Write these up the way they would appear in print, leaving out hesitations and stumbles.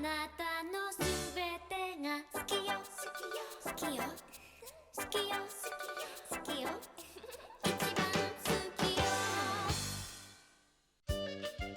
なたのすべてが好きよ好きよ好きよ好きよ好きよ一番好きよ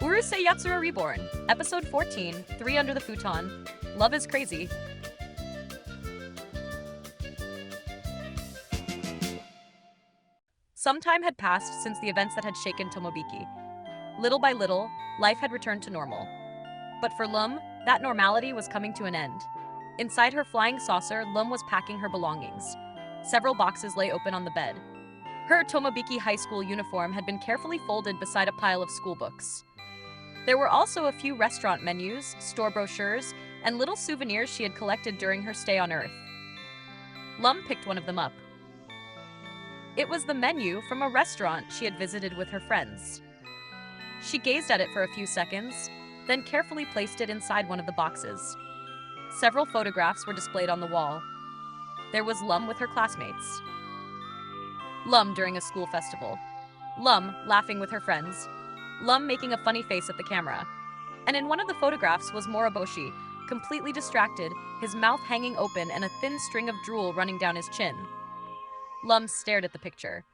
Urusei Yatsura Reborn, Episode 14, 3 Under the Futon. Love is crazy. Some time had passed since the events that had shaken Tomobiki. Little by little, life had returned to normal. But for Lum, that normality was coming to an end. Inside her flying saucer, Lum was packing her belongings. Several boxes lay open on the bed. Her Tomobiki high school uniform had been carefully folded beside a pile of school books. There were also a few restaurant menus, store brochures, and little souvenirs she had collected during her stay on Earth. Lum picked one of them up. It was the menu from a restaurant she had visited with her friends. She gazed at it for a few seconds, then carefully placed it inside one of the boxes. Several photographs were displayed on the wall. There was Lum with her classmates. Lum during a school festival. Lum laughing with her friends. Lum making a funny face at the camera. And in one of the photographs was Moroboshi, completely distracted, his mouth hanging open and a thin string of drool running down his chin. Lum stared at the picture.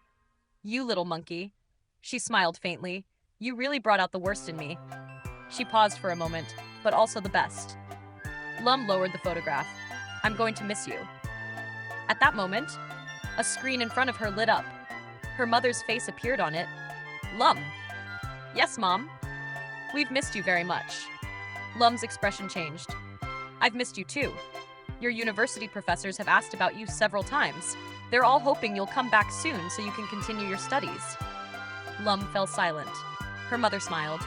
"You little monkey." She smiled faintly. "You really brought out the worst in me." She paused for a moment, but also the best. Lum lowered the photograph. "I'm going to miss you." At that moment, a screen in front of her lit up. Her mother's face appeared on it. "Lum." "Yes, Mom." "We've missed you very much." Lum's expression changed. "I've missed you too. Your university professors have asked about you several times. They're all hoping you'll come back soon so you can continue your studies." Lum fell silent. Her mother smiled.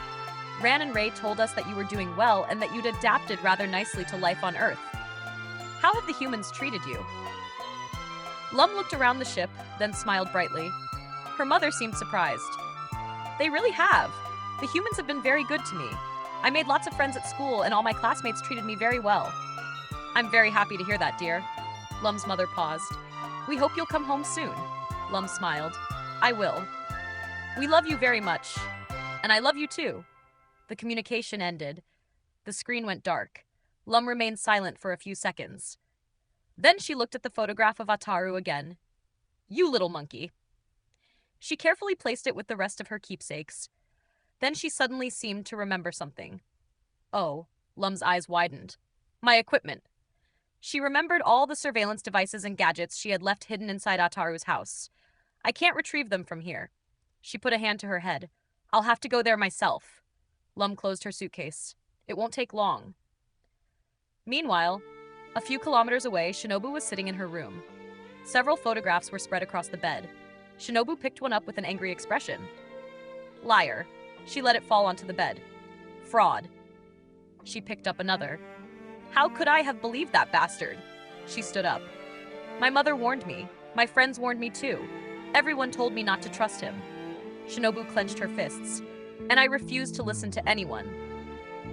"Ran and Ray told us that you were doing well and that you'd adapted rather nicely to life on Earth. How have the humans treated you?" Lum looked around the ship, then smiled brightly. Her mother seemed surprised. "They really have. The humans have been very good to me. I made lots of friends at school and all my classmates treated me very well." "I'm very happy to hear that, dear." Lum's mother paused. "We hope you'll come home soon." Lum smiled. "I will. We love you very much. And I love you too." The communication ended. The screen went dark. Lum remained silent for a few seconds. Then she looked at the photograph of Ataru again. "You little monkey." She carefully placed it with the rest of her keepsakes. Then she suddenly seemed to remember something. "Oh," Lum's eyes widened. "My equipment." She remembered all the surveillance devices and gadgets she had left hidden inside Ataru's house. "I can't retrieve them from here." She put a hand to her head. "I'll have to go there myself." Lum closed her suitcase. "It won't take long." Meanwhile, a few kilometers away, Shinobu was sitting in her room. Several photographs were spread across the bed. Shinobu picked one up with an angry expression. "Liar." She let it fall onto the bed. "Fraud." She picked up another. "How could I have believed that bastard?" She stood up. "My mother warned me. My friends warned me too. Everyone told me not to trust him." Shinobu clenched her fists. "And I refused to listen to anyone."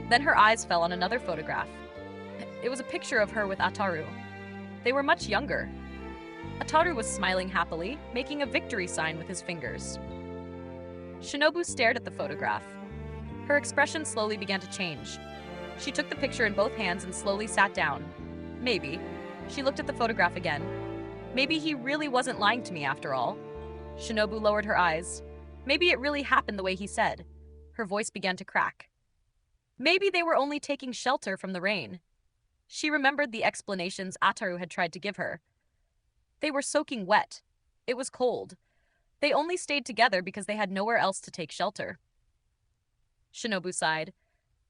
Then her eyes fell on another photograph. It was a picture of her with Ataru. They were much younger. Ataru was smiling happily, making a victory sign with his fingers. Shinobu stared at the photograph. Her expression slowly began to change. She took the picture in both hands and slowly sat down. Maybe. She looked at the photograph again. Maybe he really wasn't lying to me after all. Shinobu lowered her eyes. Maybe it really happened the way he said. Her voice began to crack. Maybe they were only taking shelter from the rain. She remembered the explanations Ataru had tried to give her. They were soaking wet. It was cold. They only stayed together because they had nowhere else to take shelter. Shinobu sighed.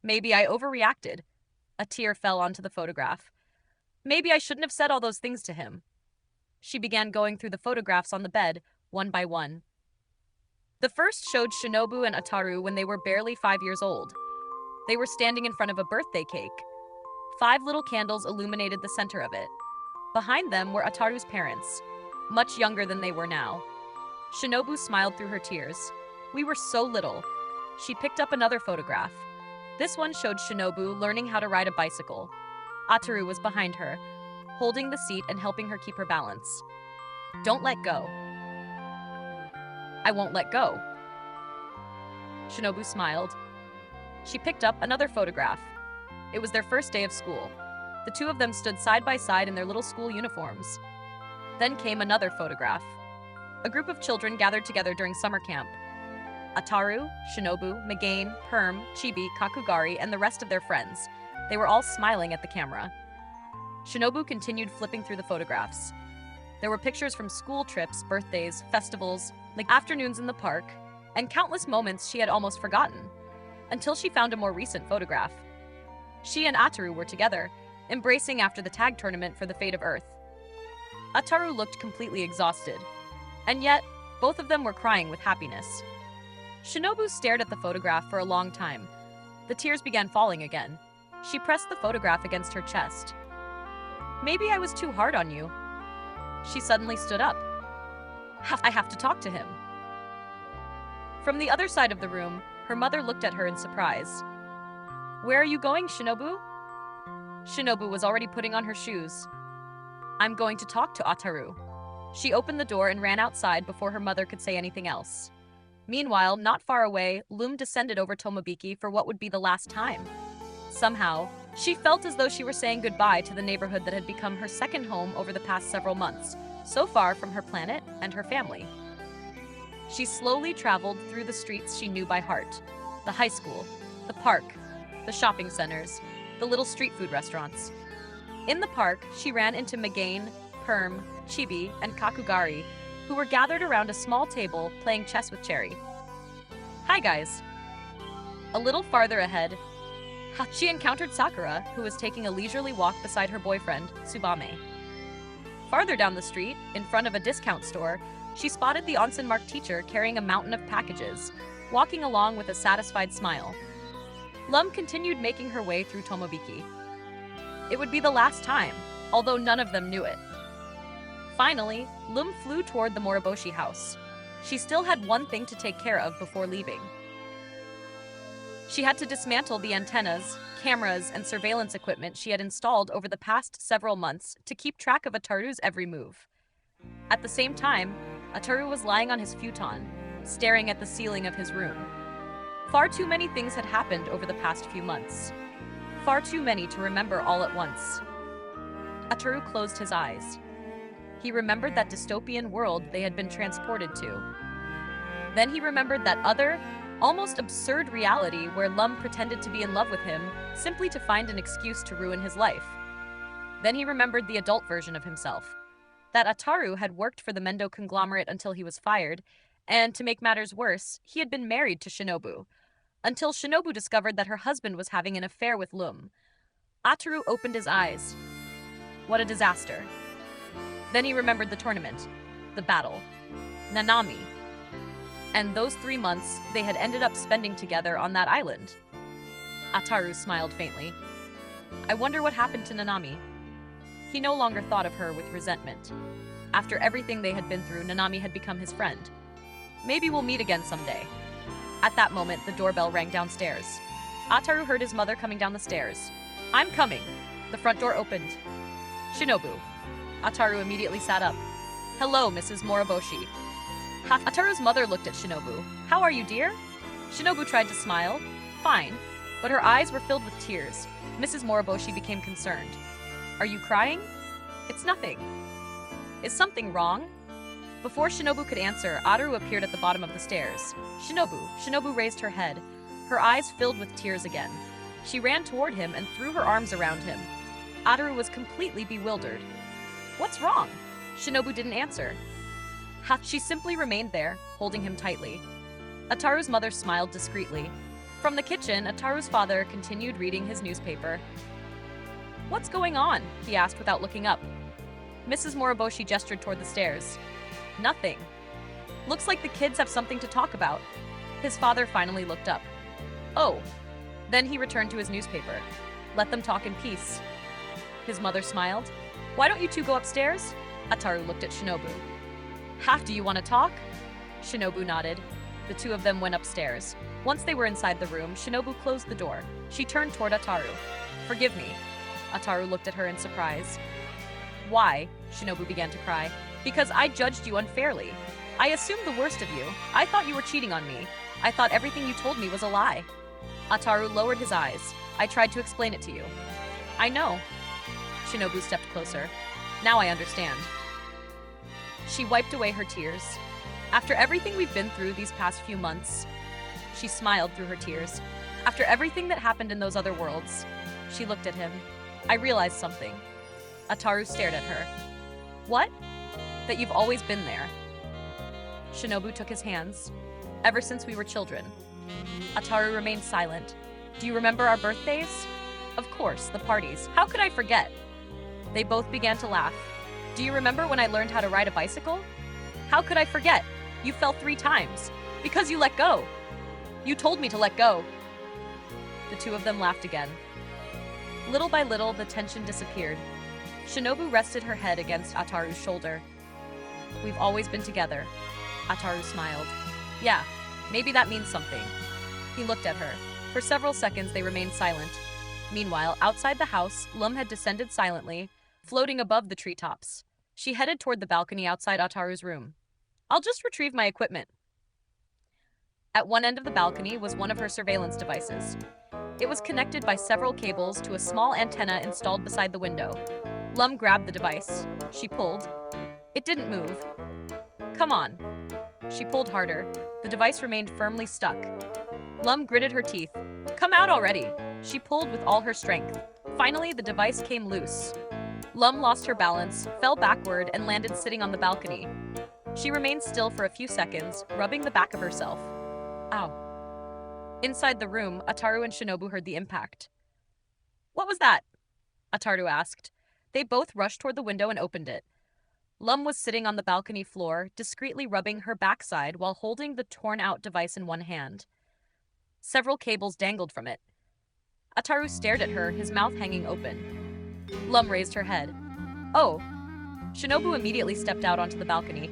Maybe I overreacted. A tear fell onto the photograph. Maybe I shouldn't have said all those things to him. She began going through the photographs on the bed, one by one. The first showed Shinobu and Ataru when they were barely 5 years old. They were standing in front of a birthday cake. 5 little candles illuminated the center of it. Behind them were Ataru's parents, much younger than they were now. Shinobu smiled through her tears. "We were so little." She picked up another photograph. This one showed Shinobu learning how to ride a bicycle. Ataru was behind her, holding the seat and helping her keep her balance. "Don't let go." "I won't let go." Shinobu smiled. She picked up another photograph. It was their first day of school. The two of them stood side by side in their little school uniforms. Then came another photograph. A group of children gathered together during summer camp. Ataru, Shinobu, Megane, Perm, Chibi, Kakugari, and the rest of their friends. They were all smiling at the camera. Shinobu continued flipping through the photographs. There were pictures from school trips, birthdays, festivals, like afternoons in the park, and countless moments she had almost forgotten, until she found a more recent photograph. She and Ataru were together, embracing after the tag tournament for the fate of Earth. Ataru looked completely exhausted, and yet, both of them were crying with happiness. Shinobu stared at the photograph for a long time. The tears began falling again. She pressed the photograph against her chest. Maybe I was too hard on you. She suddenly stood up. I have to talk to him. From the other side of the room, her mother looked at her in surprise. Where are you going, Shinobu? Shinobu was already putting on her shoes. I'm going to talk to Ataru. She opened the door and ran outside before her mother could say anything else. Meanwhile, not far away, Lum descended over Tomobiki for what would be the last time. Somehow, she felt as though she were saying goodbye to the neighborhood that had become her second home over the past several months, so far from her planet and her family. She slowly traveled through the streets she knew by heart. The high school, the park, the shopping centers, the little street food restaurants. In the park, she ran into Megane, Perm, Chibi, and Kakugari, who were gathered around a small table playing chess with Cherry. Hi guys. A little farther ahead, she encountered Sakura, who was taking a leisurely walk beside her boyfriend, Tsubame. Farther down the street, in front of a discount store, she spotted the onsen-marked teacher carrying a mountain of packages, walking along with a satisfied smile. Lum continued making her way through Tomobiki. It would be the last time, although none of them knew it. Finally, Lum flew toward the Moroboshi house. She still had one thing to take care of before leaving. She had to dismantle the antennas, cameras, and surveillance equipment she had installed over the past several months to keep track of Ataru's every move. At the same time, Ataru was lying on his futon, staring at the ceiling of his room. Far too many things had happened over the past few months. Far too many to remember all at once. Ataru closed his eyes. He remembered that dystopian world they had been transported to. Then he remembered that other, almost absurd reality where Lum pretended to be in love with him simply to find an excuse to ruin his life. Then he remembered the adult version of himself. That Ataru had worked for the Mendo conglomerate until he was fired, and to make matters worse, he had been married to Shinobu, until Shinobu discovered that her husband was having an affair with Lum. Ataru opened his eyes. What a disaster. Then he remembered the tournament, the battle, Nanami, and those 3 months they had ended up spending together on that island. Ataru smiled faintly. I wonder what happened to Nanami. He no longer thought of her with resentment. After everything they had been through, Nanami had become his friend. Maybe we'll meet again someday. At that moment, the doorbell rang downstairs. Ataru heard his mother coming down the stairs. I'm coming. The front door opened. Shinobu. Ataru immediately sat up. Hello, Mrs. Moroboshi. Ataru's mother looked at Shinobu. How are you, dear? Shinobu tried to smile. Fine. But her eyes were filled with tears. Mrs. Moroboshi became concerned. Are you crying? It's nothing. Is something wrong? Before Shinobu could answer, Ataru appeared at the bottom of the stairs. Shinobu raised her head. Her eyes filled with tears again. She ran toward him and threw her arms around him. Ataru was completely bewildered. What's wrong? Shinobu didn't answer. She simply remained there, holding him tightly. Ataru's mother smiled discreetly. From the kitchen, Ataru's father continued reading his newspaper. What's going on? He asked without looking up. Mrs. Moroboshi gestured toward the stairs. Nothing. Looks like the kids have something to talk about. His father finally looked up. Oh. Then he returned to his newspaper. Let them talk in peace. His mother smiled. Why don't you two go upstairs? Ataru looked at Shinobu. Do you want to talk? Shinobu nodded. The two of them went upstairs. Once they were inside the room, Shinobu closed the door. She turned toward Ataru. Forgive me. Ataru looked at her in surprise. Why? Shinobu began to cry. Because I judged you unfairly. I assumed the worst of you. I thought you were cheating on me. I thought everything you told me was a lie. Ataru lowered his eyes. I tried to explain it to you. I know. Shinobu stepped closer. Now I understand. She wiped away her tears. After everything we've been through these past few months, she smiled through her tears. After everything that happened in those other worlds, she looked at him. I realized something. Ataru stared at her. What? That you've always been there. Shinobu took his hands. Ever since we were children. Ataru remained silent. Do you remember our birthdays? Of course, the parties. How could I forget? They both began to laugh. Do you remember when I learned how to ride a bicycle? How could I forget? You fell 3 times. Because you let go. You told me to let go. The two of them laughed again. Little by little, the tension disappeared. Shinobu rested her head against Ataru's shoulder. We've always been together. Ataru smiled. Yeah, maybe that means something. He looked at her. For several seconds, they remained silent. Meanwhile, outside the house, Lum had descended silently, floating above the treetops. She headed toward the balcony outside Ataru's room. I'll just retrieve my equipment. At one end of the balcony was one of her surveillance devices. It was connected by several cables to a small antenna installed beside the window. Lum grabbed the device. She pulled. It didn't move. Come on. She pulled harder. The device remained firmly stuck. Lum gritted her teeth. Come out already. She pulled with all her strength. Finally, the device came loose. Lum lost her balance, fell backward, and landed sitting on the balcony. She remained still for a few seconds, rubbing the back of herself. Ow. Inside the room, Ataru and Shinobu heard the impact. What was that? Ataru asked. They both rushed toward the window and opened it. Lum was sitting on the balcony floor, discreetly rubbing her backside while holding the torn-out device in one hand. Several cables dangled from it. Ataru stared at her, his mouth hanging open. Lum raised her head. Oh. Shinobu immediately stepped out onto the balcony.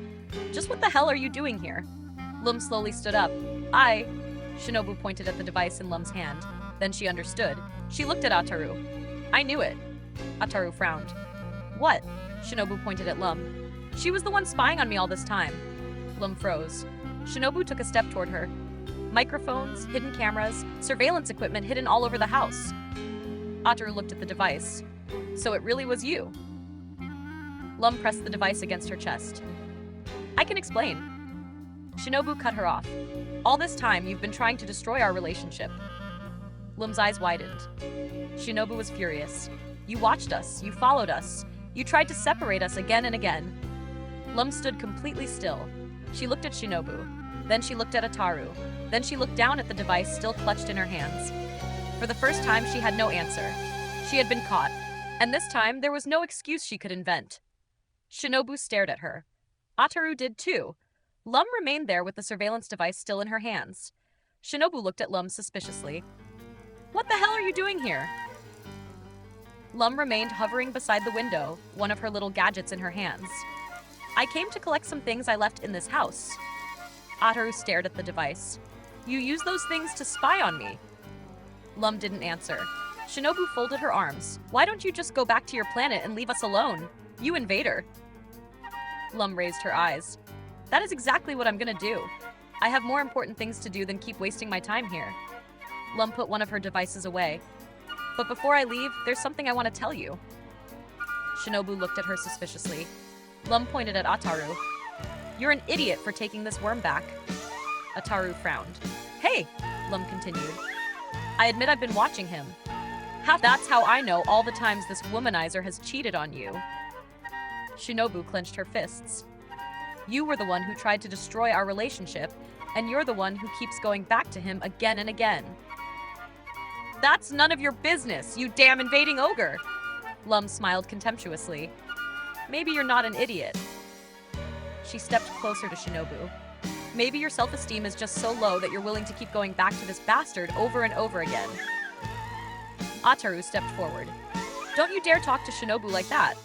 Just what the hell are you doing here? Lum slowly stood up. Shinobu pointed at the device in Lum's hand. Then she understood. She looked at Ataru. I knew it. Ataru frowned. What? Shinobu pointed at Lum. She was the one spying on me all this time. Lum froze. Shinobu took a step toward her. Microphones, hidden cameras, surveillance equipment hidden all over the house. Ataru looked at the device. So it really was you. Lum pressed the device against her chest. I can explain. Shinobu cut her off. All this time, you've been trying to destroy our relationship. Lum's eyes widened. Shinobu was furious. You watched us. You followed us. You tried to separate us again and again. Lum stood completely still. She looked at Shinobu. Then she looked at Ataru. Then she looked down at the device still clutched in her hands. For the first time, she had no answer. She had been caught. And this time, there was no excuse she could invent. Shinobu stared at her. Ataru did too. Lum remained there with the surveillance device still in her hands. Shinobu looked at Lum suspiciously. What the hell are you doing here? Lum remained hovering beside the window, one of her little gadgets in her hands. I came to collect some things I left in this house. Ataru stared at the device. You used those things to spy on me. Lum didn't answer. Shinobu folded her arms. Why don't you just go back to your planet and leave us alone? You invader. Lum raised her eyes. That is exactly what I'm gonna do. I have more important things to do than keep wasting my time here. Lum put one of her devices away. But before I leave, there's something I want to tell you. Shinobu looked at her suspiciously. Lum pointed at Ataru. You're an idiot for taking this worm back. Ataru frowned. Hey, Lum continued. I admit I've been watching him. That's how I know all the times this womanizer has cheated on you. Shinobu clenched her fists. You were the one who tried to destroy our relationship, and you're the one who keeps going back to him again and again. That's none of your business, you damn invading ogre! Lum smiled contemptuously. Maybe you're not an idiot. She stepped closer to Shinobu. Maybe your self-esteem is just so low that you're willing to keep going back to this bastard over and over again. Ataru stepped forward. Don't you dare talk to Shinobu like that.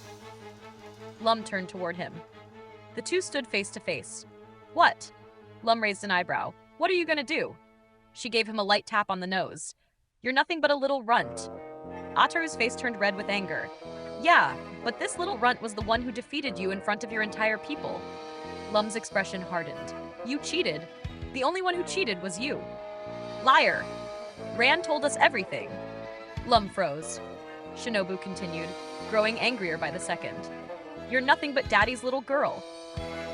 Lum turned toward him. The two stood face to face. What? Lum raised an eyebrow. What are you gonna do? She gave him a light tap on the nose. You're nothing but a little runt. Ataru's face turned red with anger. Yeah, but this little runt was the one who defeated you in front of your entire people. Lum's expression hardened. You cheated. The only one who cheated was you. Liar. Rand told us everything. Lum froze. Shinobu continued, growing angrier by the second. You're nothing but daddy's little girl.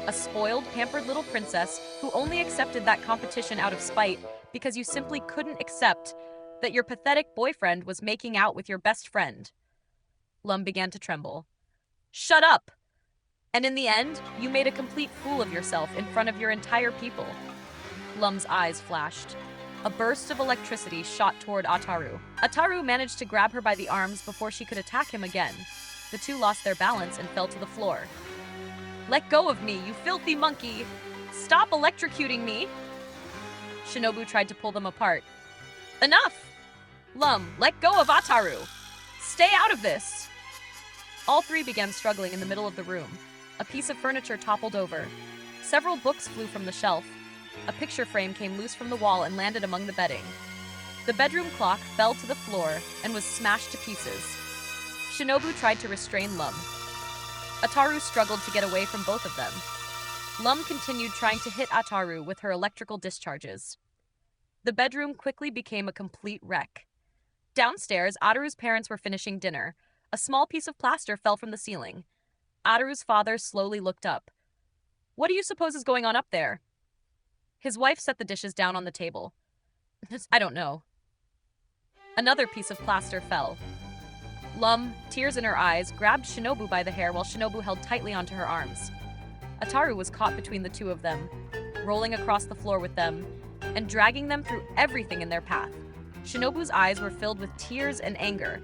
A spoiled, pampered little princess who only accepted that competition out of spite because you simply couldn't accept that your pathetic boyfriend was making out with your best friend. Lum began to tremble. Shut up! And in the end, you made a complete fool of yourself in front of your entire people. Lum's eyes flashed. A burst of electricity shot toward Ataru. Ataru managed to grab her by the arms before she could attack him again. The two lost their balance and fell to the floor. Let go of me, you filthy monkey! Stop electrocuting me! Shinobu tried to pull them apart. Enough! Lum, let go of Ataru! Stay out of this! All three began struggling in the middle of the room. A piece of furniture toppled over. Several books flew from the shelf. A picture frame came loose from the wall and landed among the bedding. The bedroom clock fell to the floor and was smashed to pieces. Shinobu tried to restrain Lum. Ataru struggled to get away from both of them. Lum continued trying to hit Ataru with her electrical discharges. The bedroom quickly became a complete wreck. Downstairs, Ataru's parents were finishing dinner. A small piece of plaster fell from the ceiling. Ataru's father slowly looked up. What do you suppose is going on up there? His wife set the dishes down on the table. I don't know. Another piece of plaster fell. Lum, tears in her eyes, grabbed Shinobu by the hair while Shinobu held tightly onto her arms. Ataru was caught between the two of them, rolling across the floor with them, and dragging them through everything in their path. Shinobu's eyes were filled with tears and anger.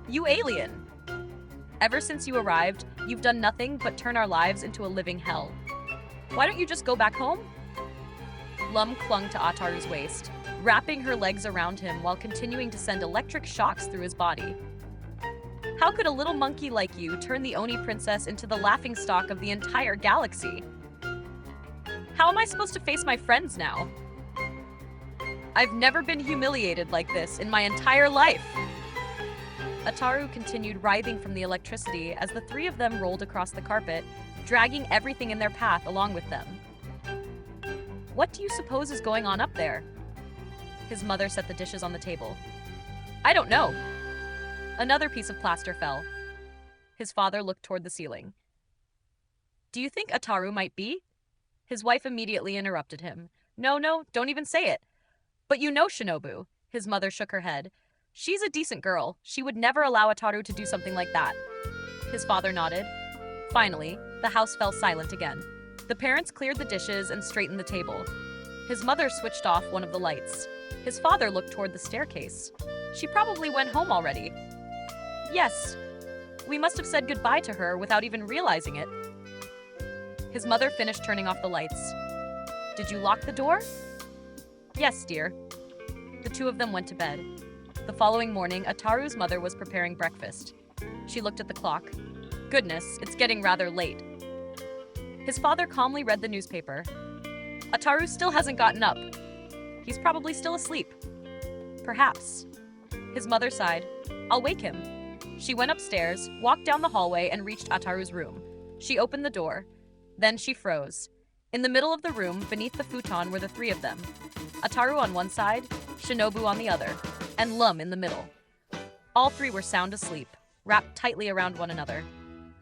You alien! Ever since you arrived, you've done nothing but turn our lives into a living hell. Why don't you just go back home? Lum clung to Ataru's waist, wrapping her legs around him while continuing to send electric shocks through his body. How could a little monkey like you turn the Oni princess into the laughingstock of the entire galaxy? How am I supposed to face my friends now? I've never been humiliated like this in my entire life. Ataru continued writhing from the electricity as the three of them rolled across the carpet, dragging everything in their path along with them. What do you suppose is going on up there? His mother set the dishes on the table. I don't know. Another piece of plaster fell. His father looked toward the ceiling. Do you think Ataru might be? His wife immediately interrupted him. No, don't even say it. But you know Shinobu. His mother shook her head. She's a decent girl. She would never allow Ataru to do something like that. His father nodded. Finally, the house fell silent again. The parents cleared the dishes and straightened the table. His mother switched off one of the lights. His father looked toward the staircase. She probably went home already. Yes, we must have said goodbye to her without even realizing it. His mother finished turning off the lights. Did you lock the door? Yes, dear. The two of them went to bed. The following morning, Ataru's mother was preparing breakfast. She looked at the clock. Goodness, it's getting rather late. His father calmly read the newspaper. Ataru still hasn't gotten up. He's probably still asleep. Perhaps. His mother sighed. I'll wake him. She went upstairs, walked down the hallway, and reached Ataru's room. She opened the door. Then she froze. In the middle of the room, beneath the futon, were the three of them. Ataru on one side, Shinobu on the other, and Lum in the middle. All three were sound asleep, wrapped tightly around one another.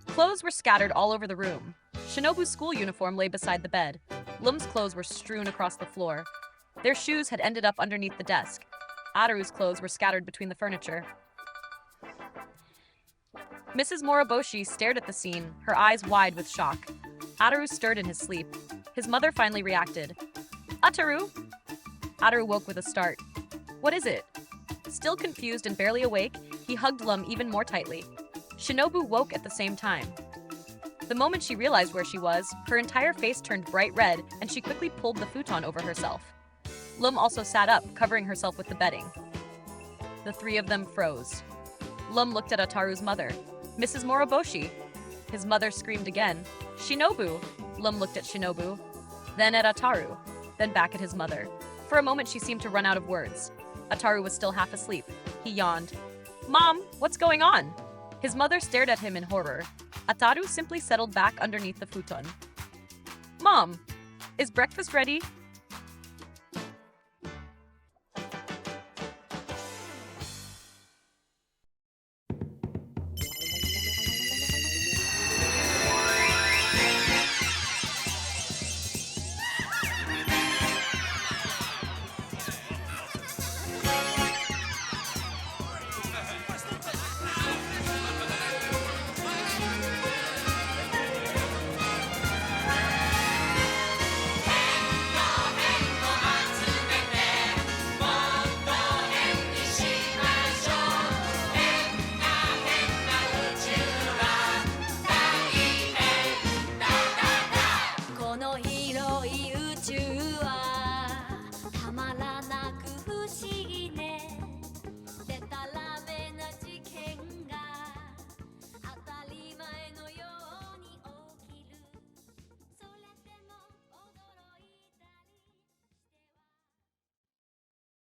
Clothes were scattered all over the room. Shinobu's school uniform lay beside the bed. Lum's clothes were strewn across the floor. Their shoes had ended up underneath the desk. Ataru's clothes were scattered between the furniture. Mrs. Moroboshi stared at the scene, her eyes wide with shock. Ataru stirred in his sleep. His mother finally reacted. Ataru! Ataru woke with a start. What is it? Still confused and barely awake, he hugged Lum even more tightly. Shinobu woke at the same time. The moment she realized where she was, her entire face turned bright red, and she quickly pulled the futon over herself. Lum also sat up, covering herself with the bedding. The three of them froze. Lum looked at Ataru's mother. Mrs. Moroboshi! His mother screamed again. Shinobu! Lum looked at Shinobu, then at Ataru, then back at his mother. For a moment she seemed to run out of words. Ataru was still half asleep. He yawned. Mom, what's going on? His mother stared at him in horror. Ataru simply settled back underneath the futon. Mom, is breakfast ready?